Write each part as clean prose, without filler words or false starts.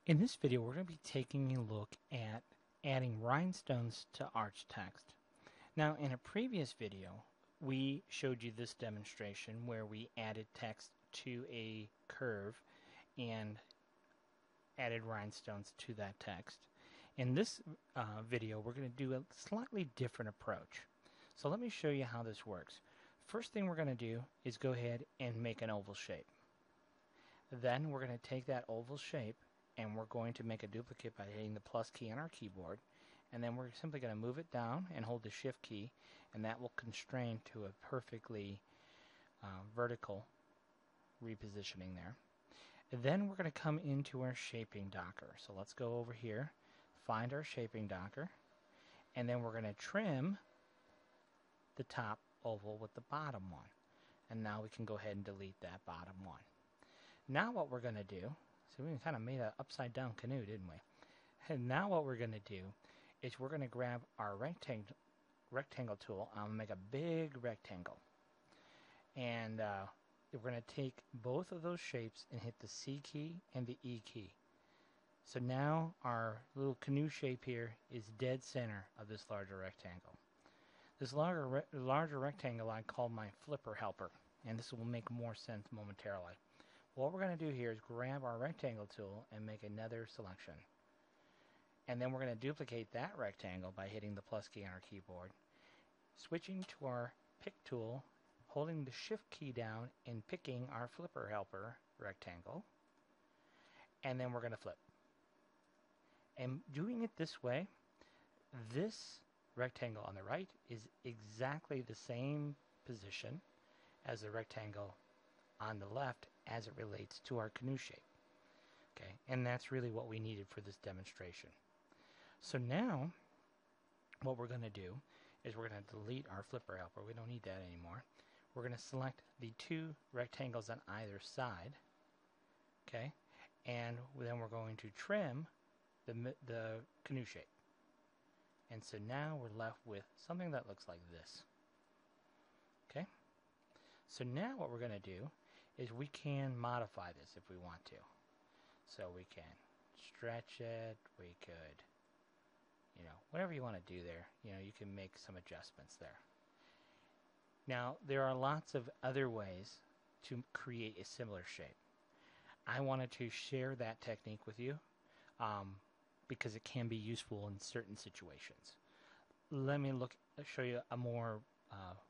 In this video, we're going to be taking a look at adding rhinestones to arch text. Now, in a previous video, we showed you this demonstration where we added text to a curve and added rhinestones to that text. In this video, we're going to do a slightly different approach. So let me show you how this works. First thing we're going to do is go ahead and make an oval shape. Then we're going to take that oval shape and we're going to make a duplicate by hitting the plus key on our keyboard, and then we're simply going to move it down and hold the shift key, and that will constrain to a perfectly vertical repositioning there. And then we're going to come into our shaping docker. So let's go over here, find our shaping docker, and then we're going to trim the top oval with the bottom one. And now we can go ahead and delete that bottom one. Now what we're going to do, so we kind of made an upside down canoe, didn't we? And now what we're going to do is we're going to grab our rectangle tool. I'm going to make a big rectangle. And we're going to take both of those shapes and hit the C key and the E key. So now our little canoe shape here is dead center of this larger rectangle. This larger rectangle I call my flipper helper, and this will make more sense momentarily. What we're going to do here is grab our rectangle tool and make another selection. And then we're going to duplicate that rectangle by hitting the plus key on our keyboard, switching to our pick tool, holding the shift key down and picking our flipper helper rectangle, and then we're going to flip. And doing it this way, this rectangle on the right is exactly the same position as the rectangle on the left as it relates to our canoe shape. Okay, and that's really what we needed for this demonstration. So now what we're going to do is we're going to delete our flipper helper. We don't need that anymore. We're going to select the two rectangles on either side. Okay, and then we're going to trim the canoe shape. And so now we're left with something that looks like this. Okay, so now what we're going to do is we can modify this if we want to. So we can stretch it, we could, whatever you want to do there, you can make some adjustments there. Now, there are lots of other ways to create a similar shape. I wanted to share that technique with you because it can be useful in certain situations. Let me show you a more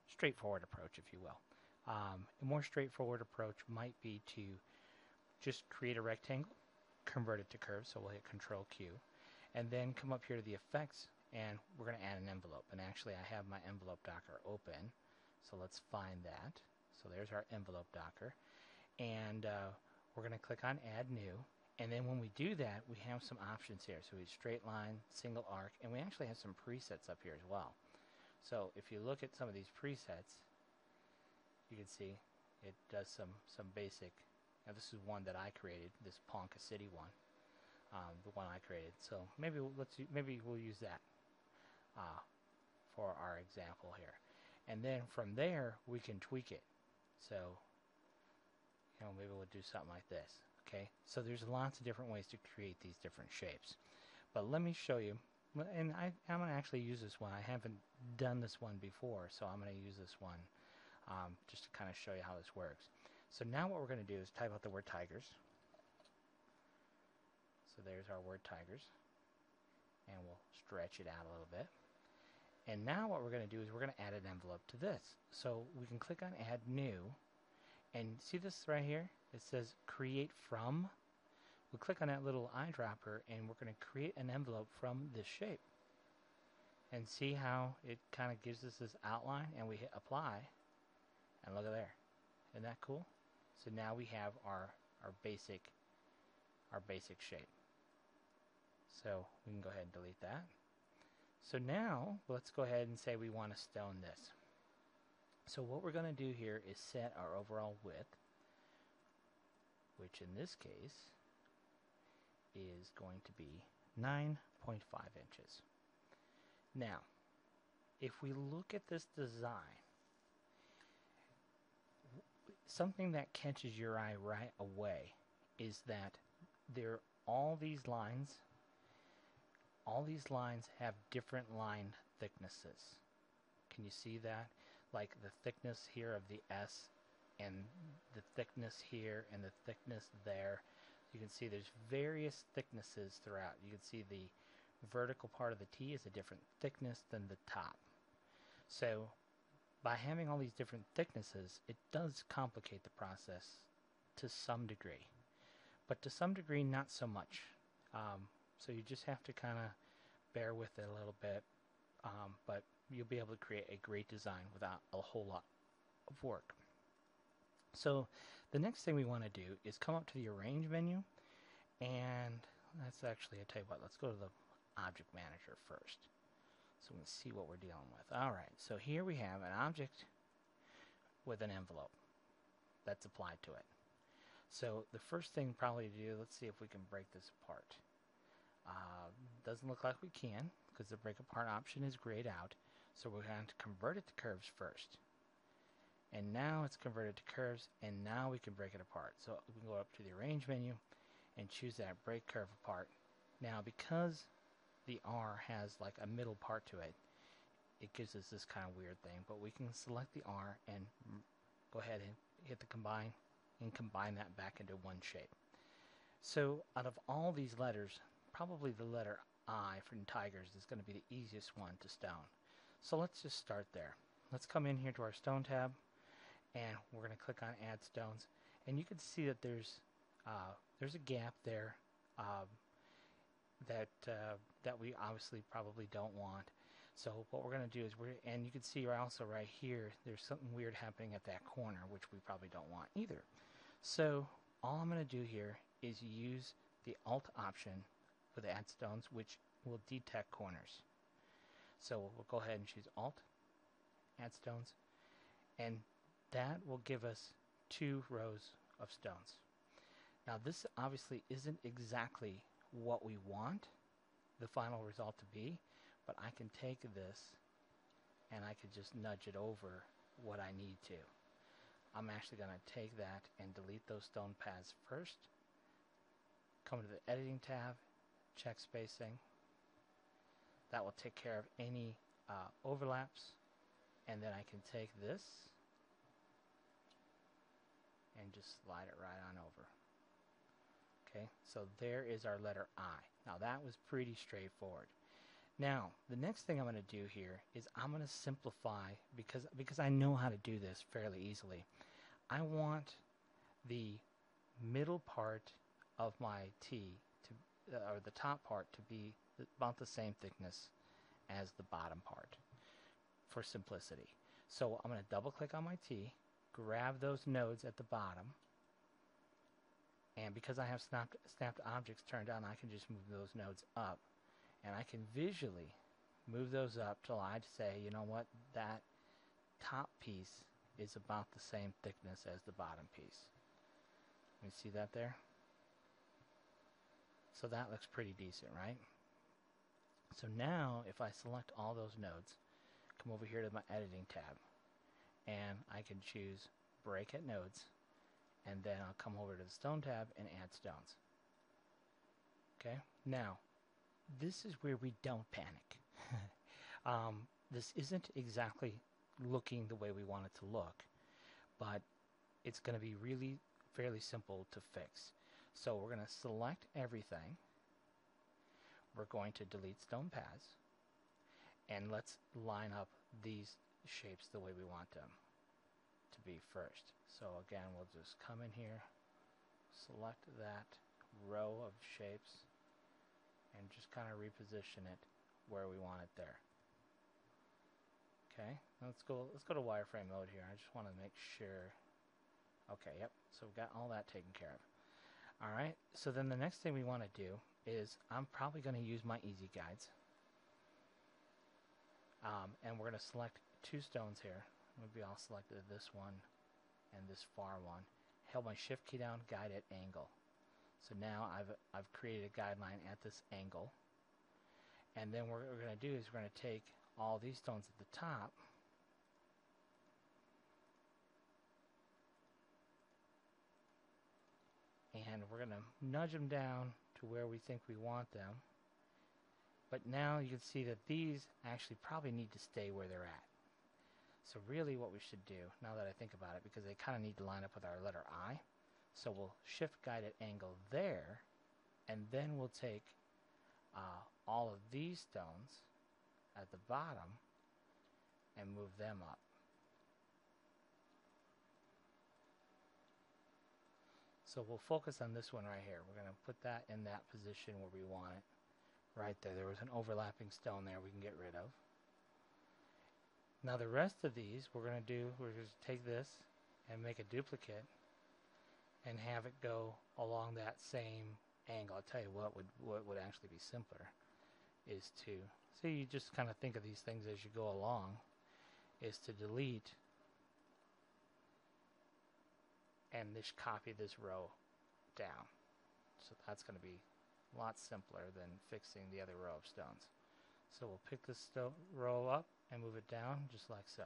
straightforward approach, if you will. A more straightforward approach might be to just create a rectangle, convert it to curve, so we'll hit Control Q, and then come up here to the effects, and we're going to add an envelope. And actually I have my envelope docker open, so let's find that. So there's our envelope docker, and we're going to click on Add New, and then when we do that, we have some options here. So we straight line, single arc, and we actually have some presets up here as well. So if you look at some of these presets, you can see it does some basic. Now this is one that I created, this Ponca City one, the one I created. So maybe we'll use that for our example here, and then from there we can tweak it. So maybe we'll do something like this. Okay, so there's lots of different ways to create these different shapes, but let me show you. And I'm going to actually use this one. I haven't done this one before, so I'm going to use this one just to kind of show you how this works. So now what we're going to do is type out the word tigers. So there's our word tigers, and we'll stretch it out a little bit. And now what we're going to do is we're going to add an envelope to this. So we can click on Add New, and see this right here? It says Create From. We'll click on that little eyedropper, and we're going to create an envelope from this shape. And see how it kind of gives us this outline, and we hit Apply. And look at there. Isn't that cool? So now we have our basic shape. So we can go ahead and delete that. So now let's go ahead and say we want to stone this. So what we're going to do here is set our overall width, which in this case is going to be 9.5 inches. Now, if we look at this design, something that catches your eye right away is that there all these lines have different line thicknesses. Can you see that? Like the thickness here of the S and the thickness here and the thickness there. You can see there's various thicknesses throughout. You can see the vertical part of the T is a different thickness than the top. So by having all these different thicknesses, it does complicate the process to some degree. But to some degree, not so much. So you just have to kind of bear with it a little bit. But you'll be able to create a great design without a whole lot of work. So the next thing we want to do is come up to the Arrange menu, and let's actually, I tell you what, let's go to the Object Manager first, so we can see what we're dealing with. Alright, so here we have an object with an envelope that's applied to it. So the first thing probably to do, let's see if we can break this apart. Doesn't look like we can, because the break apart option is grayed out, so we're going to convert it to curves first. And now it's converted to curves, and now we can break it apart. So we can go up to the Arrange menu and choose that Break Curve Apart. Now because the R has like a middle part to it, it gives us this kind of weird thing, but we can select the R and go ahead and hit the combine and combine that back into one shape. So out of all these letters, probably the letter I for Tigers is going to be the easiest one to stone. So let's just start there. Let's come in here to our Stone tab, and we're going to click on Add Stones, and you can see that there's a gap there that we obviously probably don't want. So what we're going to do is and you can see also right here there's something weird happening at that corner, which we probably don't want either. So all I'm going to do here is use the Alt option for the Add Stones, which will detect corners. So we'll go ahead and choose Alt, Add Stones, and that will give us 2 rows of stones. Now this obviously isn't exactly what we want the final result to be, but I can take this and I can just nudge it over what I need to. I'm actually going to take that and delete those stone paths first. Come to the Editing tab, check spacing. That will take care of any overlaps, and then I can take this and just slide it right on over. Okay, so there is our letter I. Now that was pretty straightforward. Now the next thing I'm going to do here is I'm going to simplify, because I know how to do this fairly easily. I want the middle part of my T to, or the top part to be about the same thickness as the bottom part for simplicity. So I'm going to double click on my T, grab those nodes at the bottom, and because I have snapped objects turned on, I can just move those nodes up, and I can visually move those up till I'd say, you know what, that top piece is about the same thickness as the bottom piece. You see that there? So that looks pretty decent, right? So now if I select all those nodes, come over here to my Editing tab, and I can choose Break at Nodes, and then I'll come over to the Stone tab and Add Stones. Okay, now this is where we don't panic. This isn't exactly looking the way we want it to look, but it's going to be really fairly simple to fix. So we're going to select everything. We're going to delete stone paths, and let's line up these shapes the way we want them to be first. So again, we'll just come in here, select that row of shapes, and just kind of reposition it where we want it there. Okay, let's go to wireframe mode here. I just want to make sure. Okay, yep, so we've got all that taken care of. Alright, so then the next thing we want to do is I'm probably going to use my easy guides. And we're going to select 2 stones here. Maybe I'll select this one and this far one. Held my shift key down, guide at angle. So now I've created a guideline at this angle. And then what we're going to do is we're going to take all these stones at the top, and we're going to nudge them down to where we think we want them. But now you can see that these actually probably need to stay where they're at. So really what we should do, now that I think about it, because they kind of need to line up with our letter I, so we'll shift guided angle there, and then we'll take all of these stones at the bottom and move them up. So we'll focus on this one right here. We're going to put that in that position where we want it. Right there. There was an overlapping stone there we can get rid of. Now the rest of these we're going to just take this and make a duplicate and have it go along that same angle. I'll tell you what would actually be simpler is to, so you just kind of think of these things as you go along, is to delete and just copy this row down. So that's going to be a lot simpler than fixing the other row of stones. So we'll pick this row up and move it down just like so.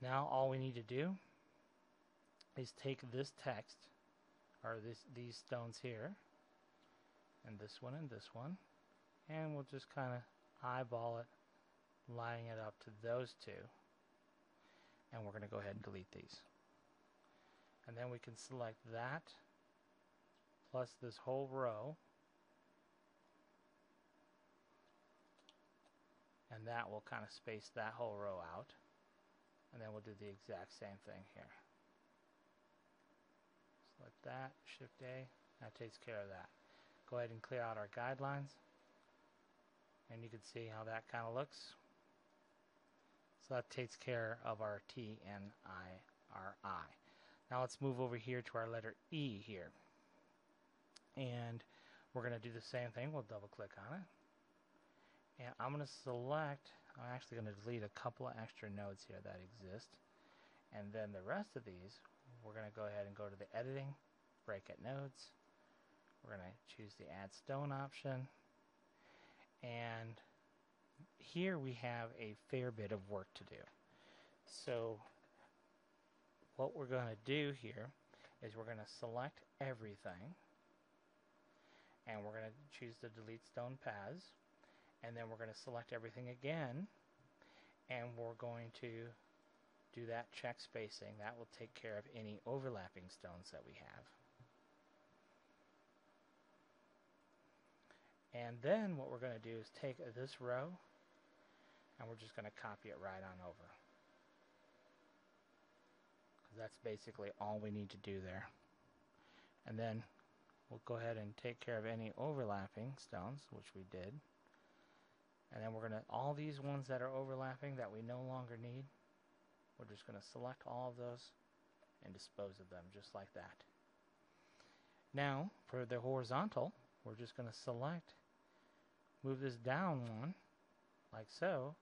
Now all we need to do is take this text, or these stones here, and this one, and we'll just kind of eyeball it, lining it up to those two, and we're going to go ahead and delete these. And then we can select that plus this whole row, and that will kind of space that whole row out, and then we'll do the exact same thing here. Select that, Shift A, that takes care of that. Go ahead and clear out our guidelines, and you can see how that kind of looks. So that takes care of our T and our I. Now let's move over here to our letter E here. And we're going to do the same thing. We'll double click on it. And I'm going to select, I'm actually going to delete a couple of extra nodes here that exist. And then the rest of these, we're going to go ahead and go to the editing, break at nodes. We're going to choose the add stone option. And here we have a fair bit of work to do. So what we're going to do here is we're going to select everything, and we're going to choose the delete stone paths, and then we're going to select everything again, and we're going to do that check spacing. That will take care of any overlapping stones that we have. And then what we're going to do is take this row, and we're just going to copy it right on over. That's basically all we need to do there. And then we'll go ahead and take care of any overlapping stones, which we did. And then we're going to, all these ones that are overlapping that we no longer need, we're just going to select all of those and dispose of them just like that. Now, for the horizontal, we're just going to select, move this down one, like so,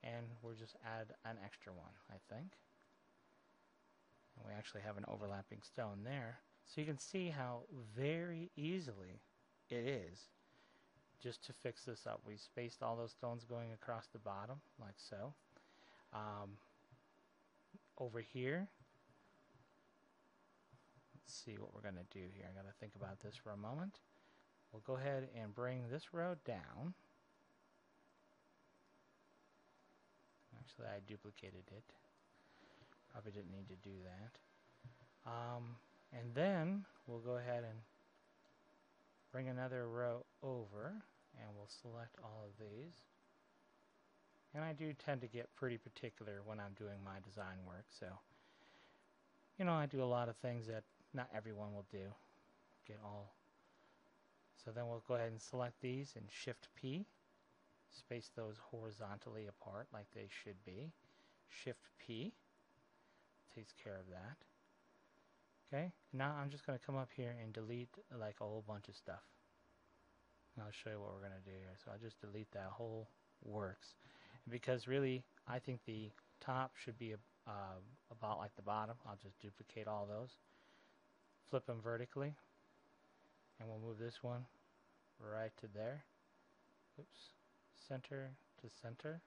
and we'll just add an extra one, I think. And we actually have an overlapping stone there. So you can see how very easily it is just to fix this up. We spaced all those stones going across the bottom, like so. Over here, let's see what we're going to do here. I got to think about this for a moment. We'll go ahead and bring this row down. Actually, I duplicated it. Probably didn't need to do that. And then we'll go ahead and bring another row over, and we'll select all of these. And I do tend to get pretty particular when I'm doing my design work, so I do a lot of things that not everyone will do. So then we'll go ahead and select these and Shift P, space those horizontally apart like they should be. Shift P takes care of that. Okay, now I'm just going to come up here and delete like a whole bunch of stuff. And I'll show you what we're going to do here. So I'll just delete that whole works. Because really, I think the top should be about like the bottom. I'll just duplicate all those, flip them vertically, and we'll move this one right to there. Oops, center to center.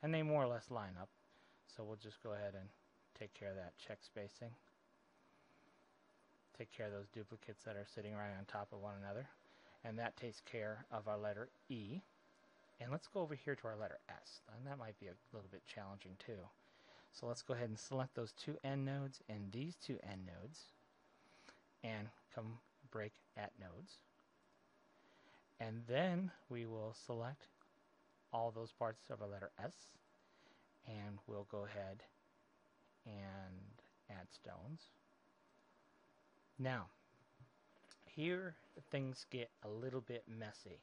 And they more or less line up. So we'll just go ahead and take care of that check spacing. take care of those duplicates that are sitting right on top of one another. And that takes care of our letter E. And let's go over here to our letter S. And that might be a little bit challenging too. So let's go ahead and select those two end nodes and these two end nodes and come break at nodes. And then we will select all those parts of our letter S and we'll go ahead and add stones. Now, here things get a little bit messy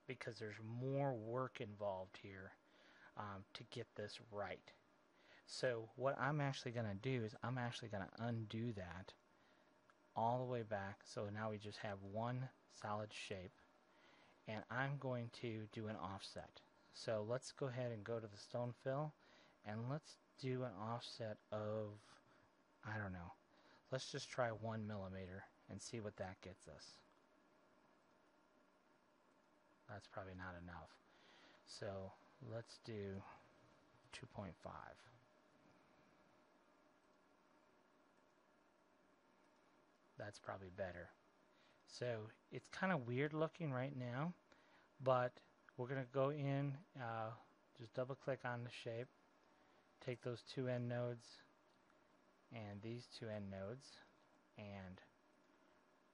because there's more work involved here to get this right. So what I'm actually going to do is I'm actually going to undo that all the way back. So now we just have one solid shape. And I'm going to do an offset. So let's go ahead and go to the stone fill and let's do an offset of, I don't know, let's just try 1 millimeter and see what that gets us. That's probably not enough. So let's do 2.5. That's probably better. So it's kind of weird looking right now, but we're going to go in, just double click on the shape, take those two end nodes and these two end nodes and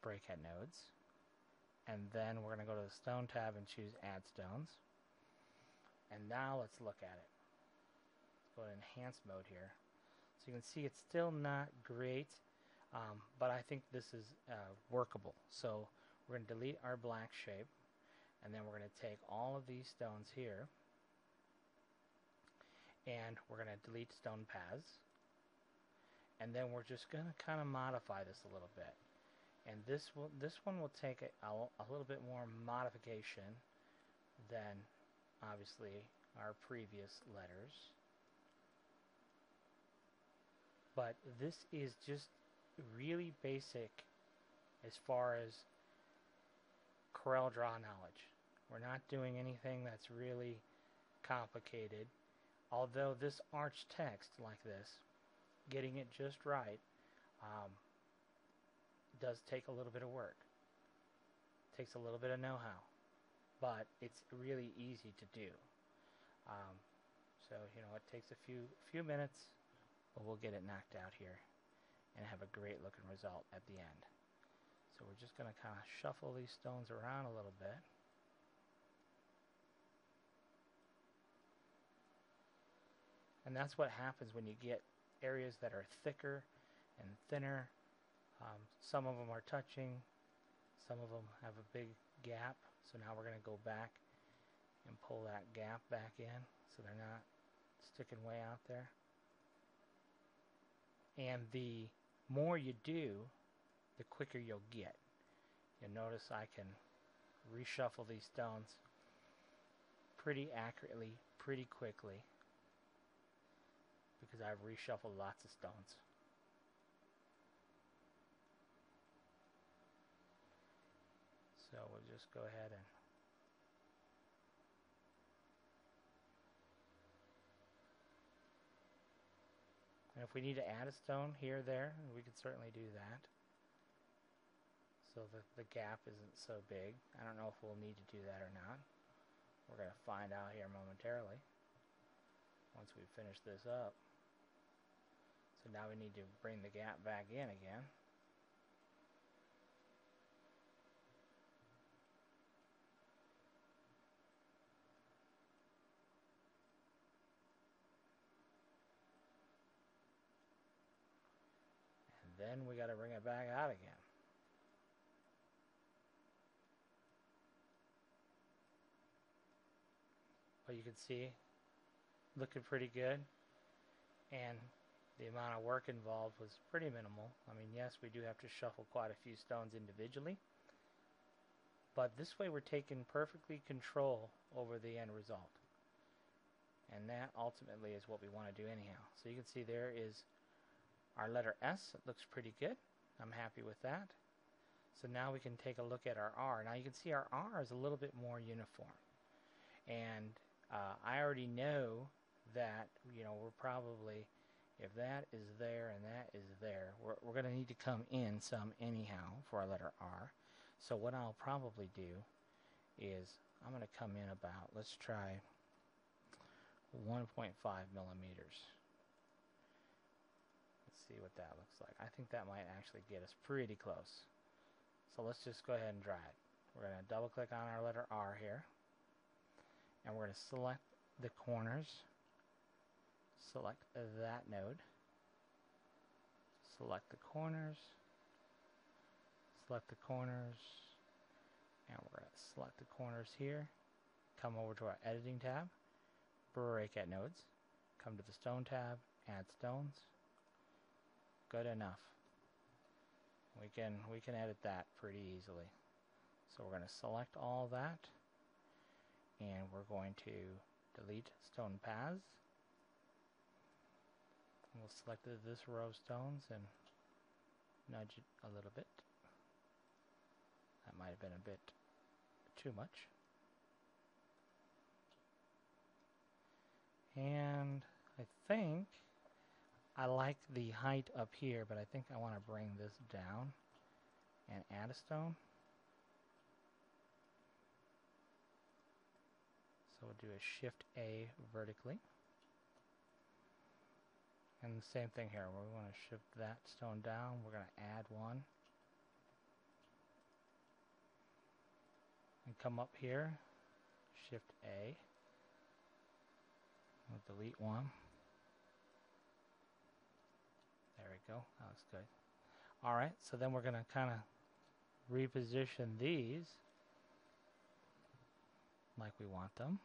break at nodes. And then we're going to go to the stone tab and choose add stones. And now let's look at it. Let's go to enhance mode here. So you can see it's still not great. But I think this is workable. So we're going to delete our black shape, and then we're going to take all of these stones here, and we're going to delete stone paths, and then we're just going to kind of modify this a little bit. And this one will take a little bit more modification than obviously our previous letters. But this is just really basic as far as CorelDRAW knowledge. We're not doing anything that's really complicated. Although this arch text like this, getting it just right, does take a little bit of work. Takes a little bit of know-how, but it's really easy to do. So it takes a few minutes, but we'll get it knocked out here and have a great looking result at the end. So we're just going to kind of shuffle these stones around a little bit. And that's what happens when you get areas that are thicker and thinner. Some of them are touching, some of them have a big gap. So now we're going to go back and pull that gap back in so they're not sticking way out there. And the more you do, the quicker you'll get. You'll notice I can reshuffle these stones pretty accurately, pretty quickly, because I've reshuffled lots of stones. So we'll just go ahead and if we need to add a stone here or there, we can certainly do that. So the gap isn't so big. I don't know if we'll need to do that or not. We're going to find out here momentarily once we finish this up. So now we need to bring the gap back in again. Then we got to bring it back out again. But you can see, looking pretty good, and the amount of work involved was pretty minimal. I mean, yes, we do have to shuffle quite a few stones individually, but this way we're taking perfectly control over the end result. And that ultimately is what we want to do anyhow. So you can see there is our letter S. It looks pretty good. I'm happy with that. So now we can take a look at our R. Now you can see our R is a little bit more uniform. And I already know that we're probably If that is there and that is there, we're going to need to come in some anyhow for our letter R. So what I'll probably do is I'm going to come in about, let's try 1.5 millimeters. Let's see what that looks like. I think that might actually get us pretty close. So let's just go ahead and draw it. We're going to double click on our letter R here, and we're going to select the corners, select that node, select the corners, select the corners, and we're going to select the corners here, come over to our editing tab, break at nodes, come to the stone tab, add stones. Good enough. We can edit that pretty easily. So we're going to select all that, and we're going to delete stone paths. We'll select this row of stones and nudge it a little bit. That might have been a bit too much. And I think I like the height up here, but I think I want to bring this down and add a stone. So we'll do a Shift A vertically. And the same thing here, where we want to shift that stone down, we're going to add one. And come up here, Shift A. We'll delete one. There we go, that looks good. Alright, so then we're going to kind of reposition these like we want them.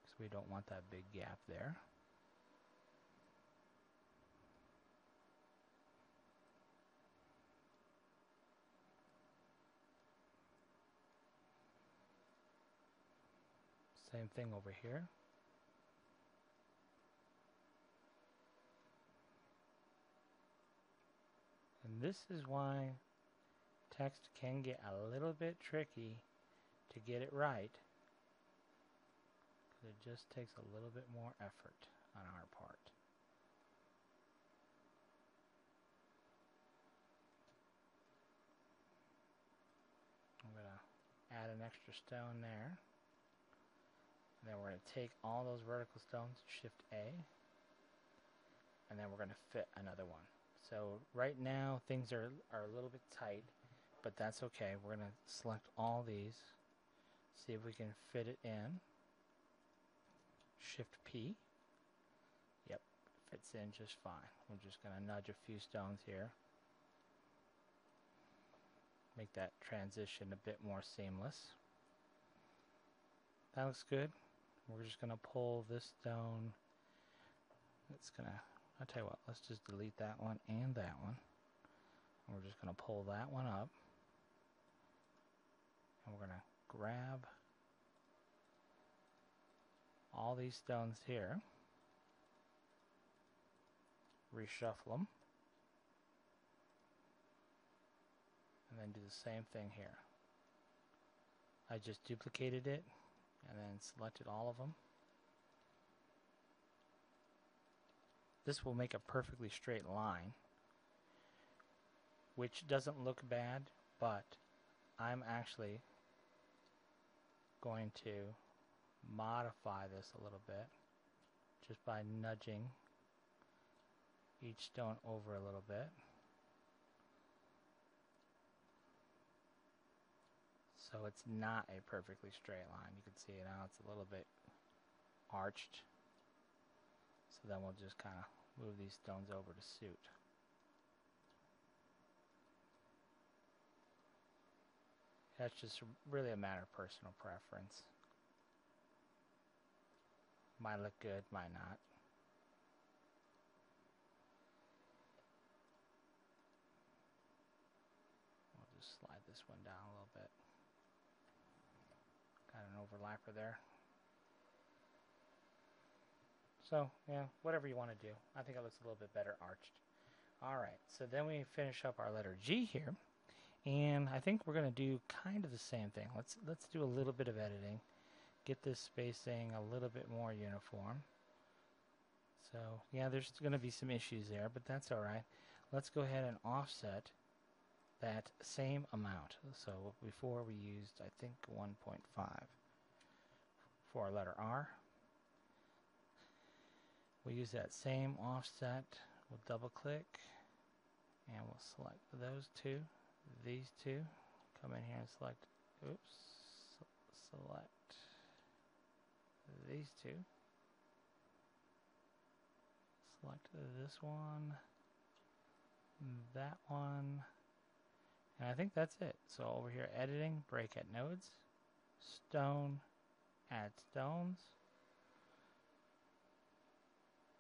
Because we don't want that big gap there. Same thing over here. And this is why text can get a little bit tricky to get it right. Because it just takes a little bit more effort on our part. I'm going to add an extra stone there. And then we're going to take all those vertical stones, Shift A, and then we're going to fit another one. So right now things are a little bit tight, but that's okay. We're going to select all these, see if we can fit it in. Shift P. Yep, fits in just fine. We're just going to nudge a few stones here. Make that transition a bit more seamless. That looks good. We're just going to pull this stone. It's going to, I'll tell you what, let's just delete that one and that one. And we're just going to pull that one up. And we're going to grab all these stones here. Reshuffle them. And then do the same thing here. I just duplicated it and then selected all of them. This will make a perfectly straight line, which doesn't look bad, but I'm actually going to modify this a little bit just by nudging each stone over a little bit. So it's not a perfectly straight line. You can see it now, it's a little bit arched. So then we'll just kind of move these stones over to suit. That's just really a matter of personal preference. Might look good, might not. We'll just slide this one down a little bit. Got an overlapper there. So, yeah, whatever you want to do. I think it looks a little bit better arched. Alright, so then we finish up our letter G here. And I think we're going to do kind of the same thing. Let's do a little bit of editing. get this spacing a little bit more uniform. So yeah, there's going to be some issues there, but that's all right. Let's go ahead and offset that same amount. So before we used, I think, 1.5 for our letter R. We'll use that same offset. We'll double click and we'll select those two, these two. Come in here and select, select these two. Select this one, that one, and I think that's it. So over here, editing, break at nodes, stone, add stones.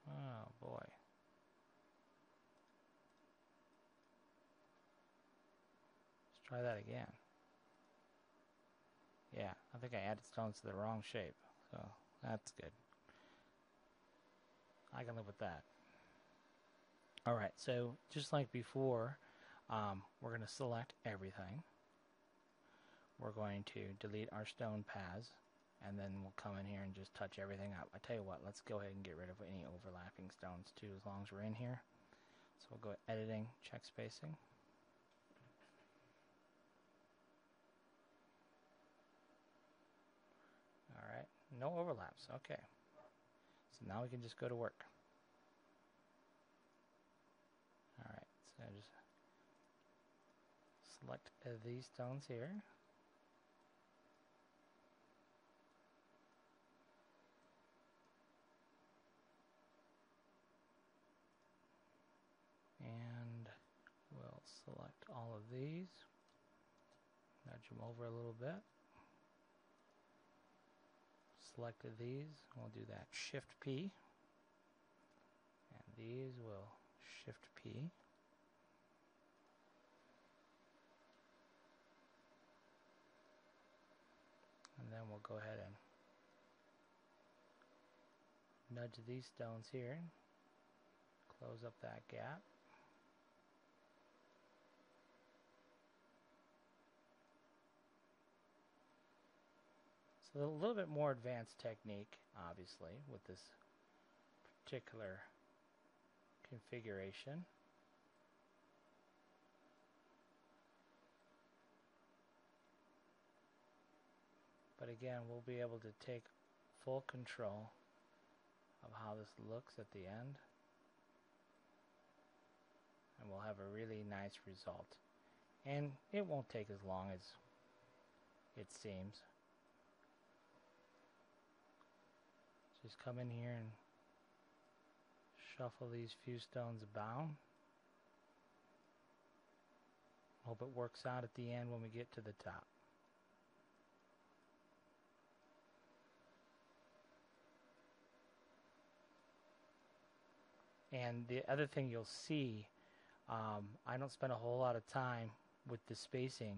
Oh boy. Let's try that again. Yeah, I think I added stones to the wrong shape, so that's good. I can live with that. Alright, so just like before, we're going to select everything. We're going to delete our stone paths, and then we'll come in here and just touch everything up. I tell you what, let's go ahead and get rid of any overlapping stones too, as long as we're in here. So we'll go editing, check spacing. Alright, no overlaps, okay. So now we can just go to work. Alright, so just select these stones here. And we'll select all of these. Nudge them over a little bit. Selected these, we'll do that Shift P. And these will Shift P. And then we'll go ahead and nudge these stones here. Close up that gap. So a little bit more advanced technique, obviously, with this particular configuration. But again, we'll be able to take full control of how this looks at the end. And we'll have a really nice result. And it won't take as long as it seems. Just come in here and shuffle these few stones about. Hope it works out at the end when we get to the top. And the other thing you'll see, I don't spend a whole lot of time with the spacing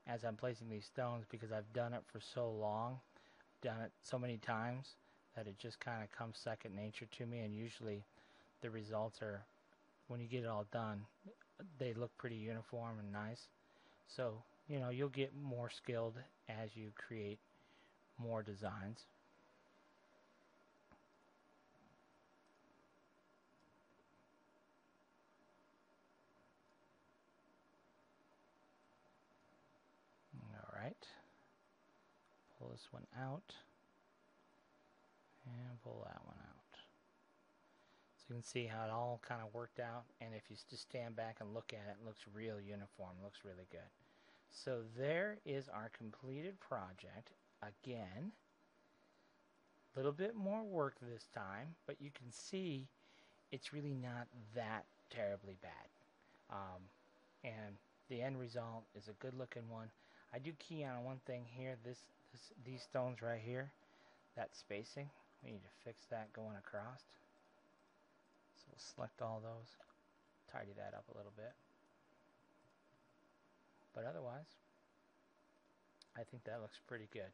as I'm placing these stones because I've done it for so long, done it so many times, that it just kind of comes second nature to me. And usually the results are, when you get it all done, they look pretty uniform and nice. So, you know, you'll get more skilled as you create more designs. Alright, pull this one out and pull that one out. So you can see how it all kind of worked out, and if you just stand back and look at it, it looks real uniform, looks really good. So there is our completed project. Again, a little bit more work this time, but you can see it's really not that terribly bad. And the end result is a good looking one. I do key on one thing here, these stones right here, that spacing. We need to fix that going across. So we'll select all those, tidy that up a little bit. But otherwise, I think that looks pretty good.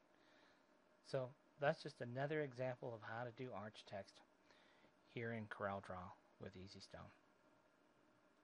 So that's just another example of how to do arch text here in CorelDRAW with EasyStone.